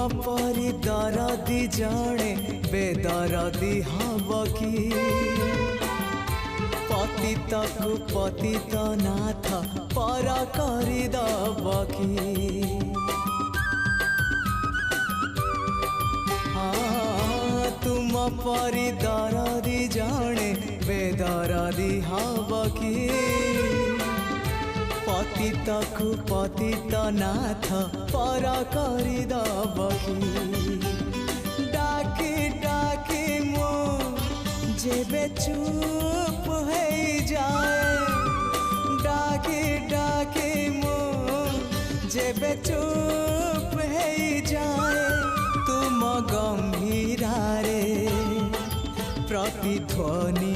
परी दरदी जणे बेदरदी हब कि पतित को पतित नाथ पर करदब कि तुम परी दरदी जणे बेदरदी हब कि पतित को पतित नाथ पर करदब कि डाकी डाकी मो जेबे चुप हो जाए डाकी डाकी मो जेबे चुप हो जाए तुम गंभीरारे प्रतिध्वनि